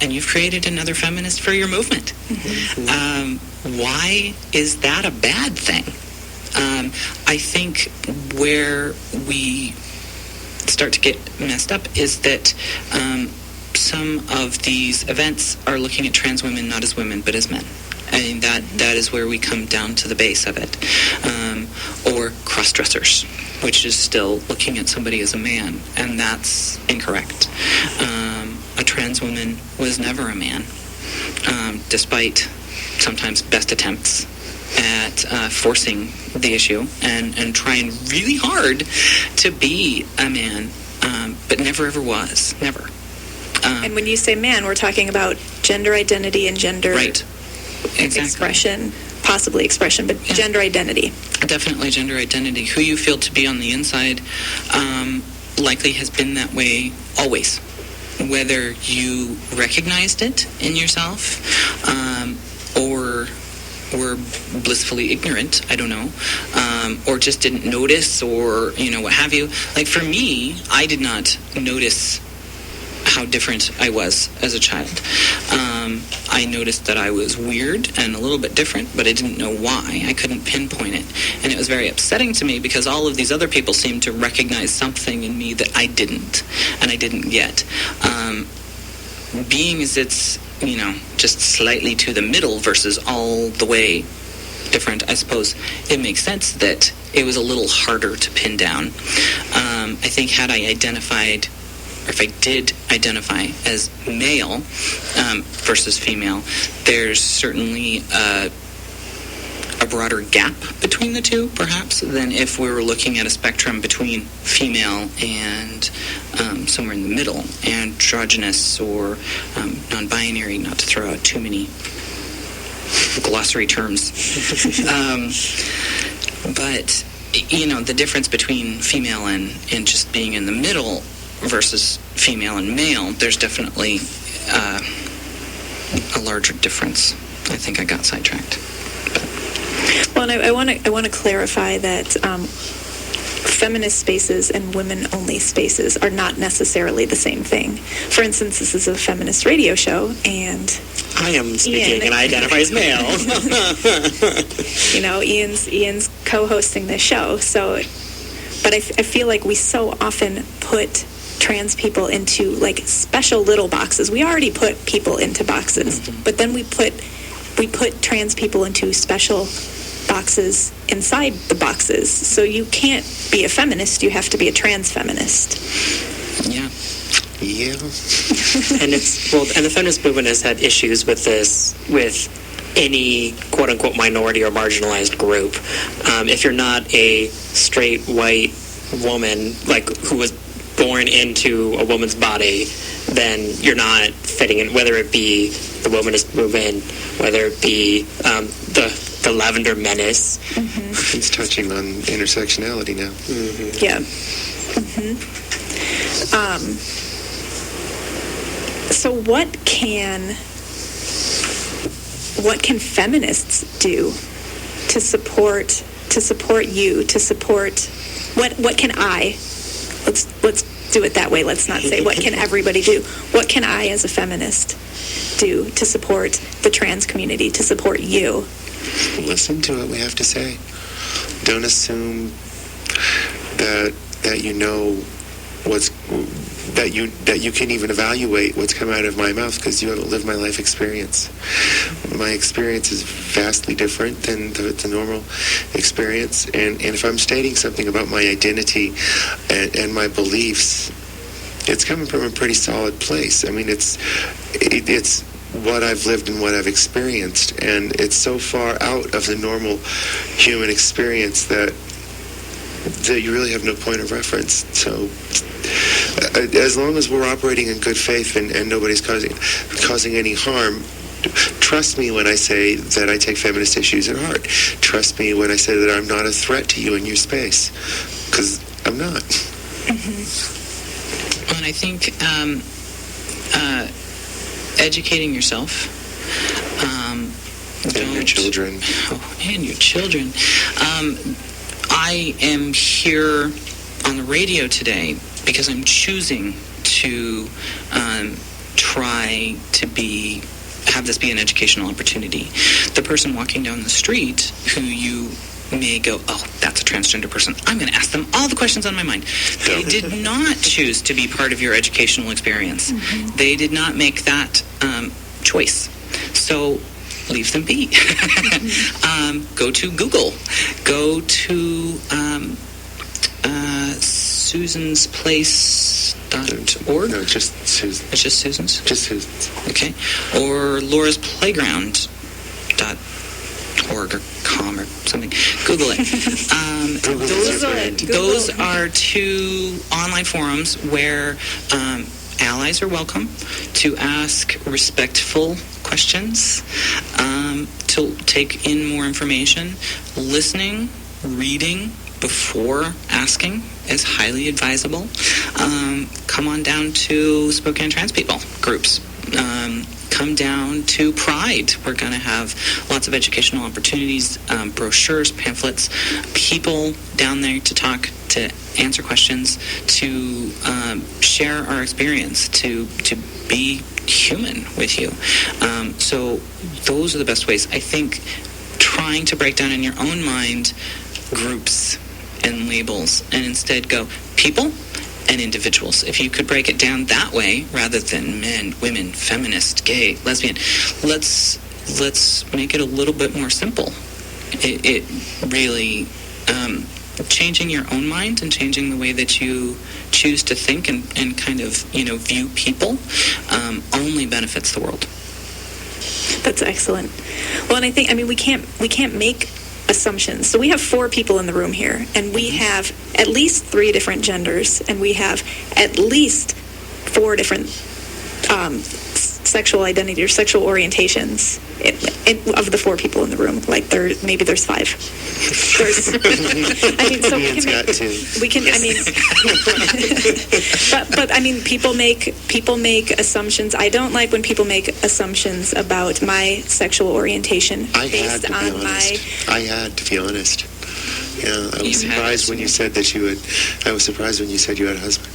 and you've created another feminist for your movement. Why is that a bad thing? I think where we start to get messed up is that some of these events are looking at trans women not as women but as men. I mean, that is where we come down to the base of it. Or cross-dressers, which is still looking at somebody as a man, and that's incorrect. A trans woman was never a man, despite sometimes best attempts at forcing the issue and trying really hard to be a man, but never ever was. Never. And when you say man, we're talking about gender identity and gender expression, possibly expression, but gender identity. Definitely gender identity. Who you feel to be on the inside likely has been that way always. Whether you recognized it in yourself or were blissfully ignorant, I don't know, or just didn't notice, or, what have you. Like, for me, I did not notice how different I was as a child. I noticed that I was weird and a little bit different, but I didn't know why. I couldn't pinpoint it. And it was very upsetting to me because all of these other people seemed to recognize something in me that I didn't, and I didn't get. Being as it's, just slightly to the middle versus all the way different, I suppose it makes sense that it was a little harder to pin down. I think had I identified, or if I did identify as male versus female, there's certainly a broader gap between the two, perhaps, than if we were looking at a spectrum between female and somewhere in the middle, androgynous or non-binary, not to throw out too many glossary terms. But, the difference between female and just being in the middle versus female and male, there's definitely a larger difference. I think I got sidetracked. Well, and I want to clarify that feminist spaces and women-only spaces are not necessarily the same thing. For instance, this is a feminist radio show, and I am speaking, and I identify as male. Ian's co-hosting this show. So, but I feel like we so often put trans people into like special little boxes. We already put people into boxes, but then we put trans people into special boxes inside the boxes. So you can't be a feminist, you have to be a trans feminist. Yeah. And the feminist movement has had issues with this with any quote unquote minority or marginalized group. If you're not a straight white woman, like who was born into a woman's body, then you're not fitting in, whether it be the womanist movement, whether it be the Lavender Menace. It's touching on intersectionality now. Yeah. So what can feminists do to support you, to support what can I, let's do it that way, let's not say what can everybody do, what can I as a feminist do to support the trans community, to support you? Listen to what we have to say. Don't assume that you know what's that you can even evaluate what's come out of my mouth, because you haven't lived my life experience. My experience is vastly different than the normal experience, and if I'm stating something about my identity and my beliefs, it's coming from a pretty solid place. I mean, it's what I've lived and what I've experienced, and it's so far out of the normal human experience that you really have no point of reference. So as long as we're operating in good faith and nobody's causing any harm, trust me when I say that I take feminist issues at heart. Trust me when I say that I'm not a threat to you in your space, because I'm not. And I think educating yourself, and your children. And your children. I am here on the radio today because I'm choosing to try to have this be an educational opportunity. The person walking down the street who you may go, oh, that's a transgender person, I'm going to ask them all the questions on my mind. They did not choose to be part of your educational experience. They did not make that choice. So leave them be. Go to Google. Go to susansplace.org. No, just Susan. It's just Susan's? Just Susan's. Okay. Or laurasplayground.org or com or something. Google it. Those are two online forums where allies are welcome to ask respectful questions, to take in more information. Listening, reading before asking is highly advisable. Come on down to Spokane Trans People groups. Come down to Pride. We're going to have lots of educational opportunities, brochures, pamphlets, people down there to talk, to answer questions, to share our experience, to be human with you. So those are the best ways. I think trying to break down in your own mind groups and labels and instead go people and individuals. If you could break it down that way rather than men, women, feminist, gay, lesbian, let's make it a little bit more simple. It really changing your own mind and changing the way that you choose to think and kind of view people only benefits the world. That's excellent. Well, and I think we can't make assumptions. So we have 4 people in the room here, and we have at least 3 different genders, and we have at least 4 different sexual identity or sexual orientations of the 4 people in the room. Like maybe there's 5. There's, people make assumptions. I don't like when people make assumptions about my sexual orientation I had to be honest. Yeah, I was surprised when you said that you had. I was surprised when you said you had a husband.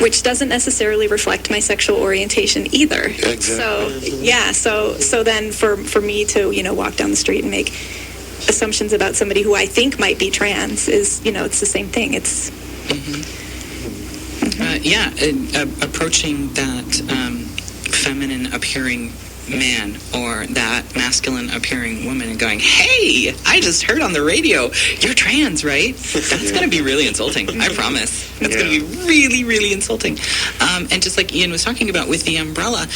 Which doesn't necessarily reflect my sexual orientation either. Exactly. So then for me to walk down the street and make assumptions about somebody who I think might be trans is it's the same thing. It's approaching that feminine appearing man or that masculine appearing woman and going, hey, I just heard on the radio you're trans, right? That's going to be really insulting. I promise. That's going to be really, really insulting. And just like Ian was talking about with the umbrella,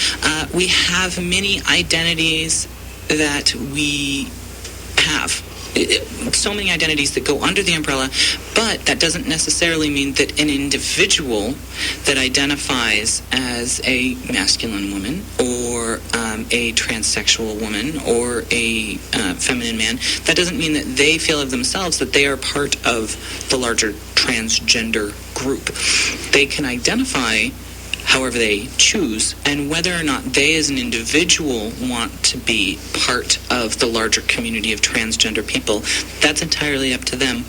we have many identities that we have. So many identities that go under the umbrella, but that doesn't necessarily mean that an individual that identifies as a masculine woman or a transsexual woman or a feminine man, that doesn't mean that they feel of themselves that they are part of the larger transgender group. They can identify however they choose, and whether or not they as an individual want to be part of the larger community of transgender people, that's entirely up to them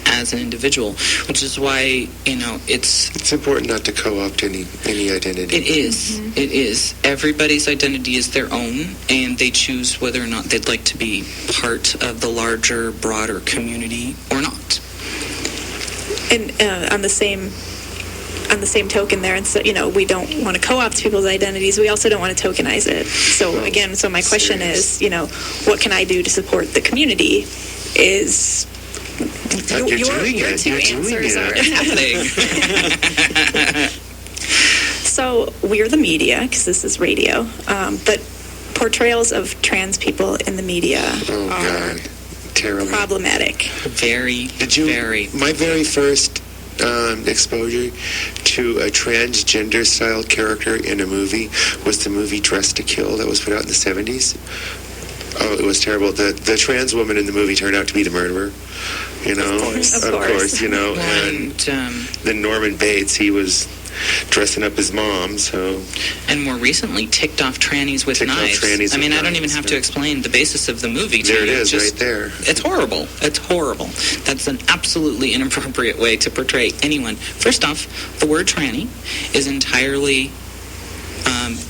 as an individual, which is why, it's important not to co-opt any identity. It is. Mm-hmm. It is. Everybody's identity is their own, and they choose whether or not they'd like to be part of the larger, broader community or not. And on the same token there, and so we don't want to co-opt people's identities, we also don't want to tokenize it. So again, my question is, what can I do to support the community? Is your 2 answers are happening. So we're the media, because this is radio, but portrayals of trans people in the media are terrible, problematic. Very. My very first exposure to a transgender style character in a movie was the movie Dressed to Kill that was put out in the 70s. Oh, it was terrible. The trans woman in the movie turned out to be the murderer. Of course. And then Norman Bates, he was dressing up his mom, so... And more recently, ticked off trannies with knives. I don't even have to explain the basis of the movie to you. There it is, right there. It's horrible. It's horrible. That's an absolutely inappropriate way to portray anyone. First off, the word tranny is entirely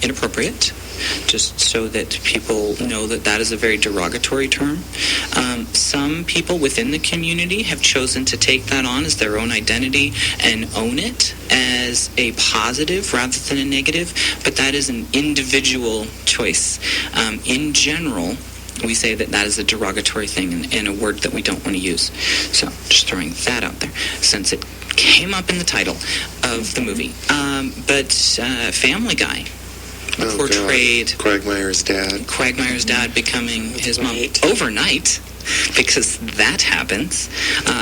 inappropriate, just so that people know that that is a very derogatory term. Some people within the community have chosen to take that on as their own identity and own it as a positive rather than a negative, but that is an individual choice. In general, we say that that is a derogatory thing and a word that we don't want to use. So just throwing that out there, since it came up in the title of the movie. But Family Guy portrayed Quagmire's dad becoming his mom overnight, because that happens.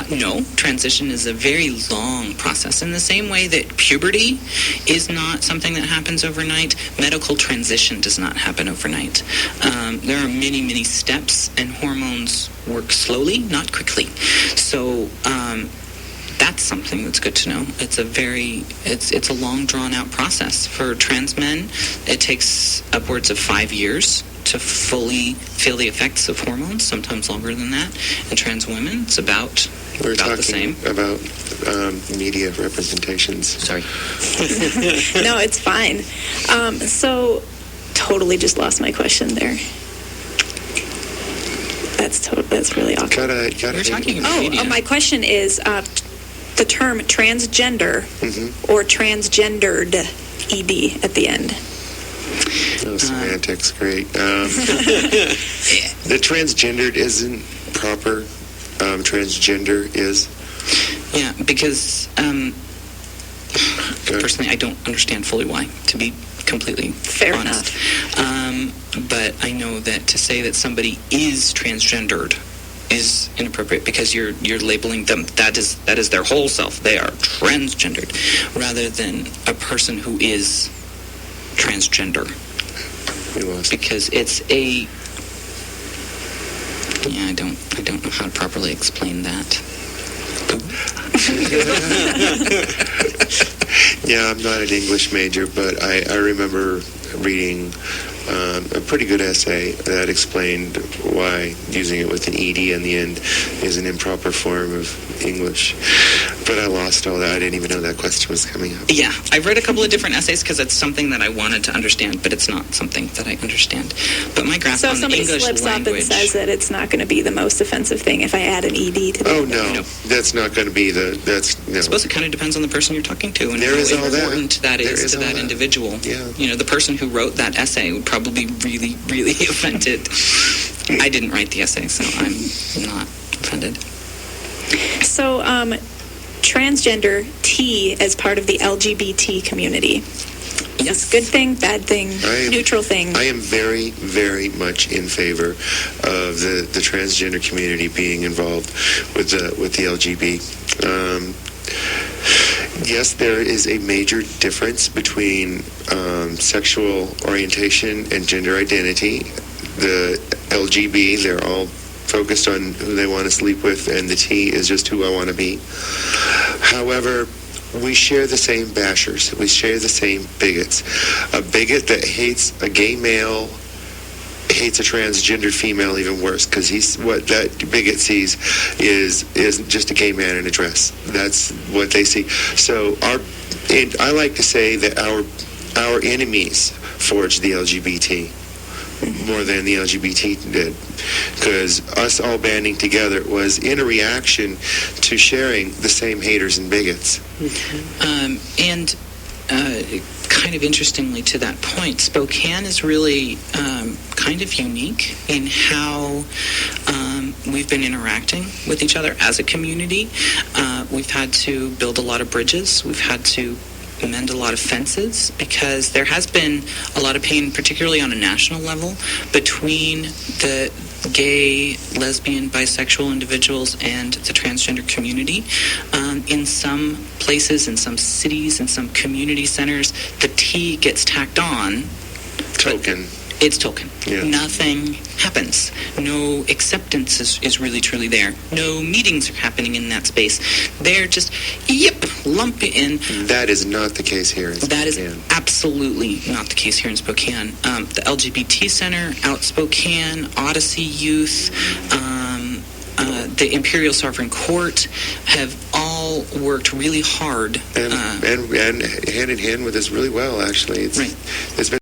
No, transition is a very long process. In the same way that puberty is not something that happens overnight, medical transition does not happen overnight. There are many, many steps, and hormones work slowly, not quickly. So that's something that's good to know. It's a long, drawn-out process. For trans men, it takes upwards of 5 years to fully feel the effects of hormones, sometimes longer than that. And trans women, it's about the same. About media representations. Sorry. No, it's fine. So, totally just lost my question there. That's really awkward. We're talking about media. My question is the term transgender or transgendered ED at the end. Oh, semantics, great. The transgendered isn't proper. Transgender is. Yeah, because personally, I don't understand fully why, to be completely honest. But I know that to say that somebody is transgendered is inappropriate, because you're labeling them. That is their whole self. They are transgendered, rather than a person who is transgender, because it's a I don't know how to properly explain that. Yeah, I'm not an English major, but I remember reading a pretty good essay that explained why using it with an ED in the end is an improper form of English. But I lost all that. I didn't even know that question was coming up. Yeah, I've read a couple of different essays because it's something that I wanted to understand, but it's not something that I understand. But my grasp on the English language... So if somebody slips up and says that it's not going to be the most offensive thing if I add an ED to that. Oh, no. That's not going to be no. I suppose it kind of depends on the person you're talking to, and how important that is to that individual. Yeah. You know, the person who wrote that essay would probably be really, really offended. I didn't write the essay, so I'm not offended. So, transgender T as part of the LGBT community. Yes. Good thing, bad thing, neutral thing. I am very, very much in favor of the transgender community being involved with the LGB. Yes, there is a major difference between sexual orientation and gender identity. The LGB, they're all focused on who they want to sleep with, and the T is just who I want to be. However, we share the same bashers. We share the same bigots. A bigot that hates a gay male hates a transgendered female even worse, because what that bigot sees is just a gay man in a dress. That's what they see. So I like to say that our enemies forged the LGBT more than the LGBT did, because us all banding together was in a reaction to sharing the same haters and bigots. And kind of interestingly to that point, Spokane is really kind of unique in how we've been interacting with each other as a community. We've had to build a lot of bridges. We've had to mend a lot of fences, because there has been a lot of pain, particularly on a national level, between the gay, lesbian, bisexual individuals and the transgender community. In some places, in some cities, in some community centers, the T gets tacked on. Token. It's token. Yeah. Nothing happens. No acceptance is really, truly there. No meetings are happening in that space. They're just, lump it in. That is not the case here in Spokane. That is absolutely not the case here in Spokane. The LGBT Center, Out Spokane, Odyssey Youth, the Imperial Sovereign Court have all worked really hard. And hand in hand with us really well, actually. It's been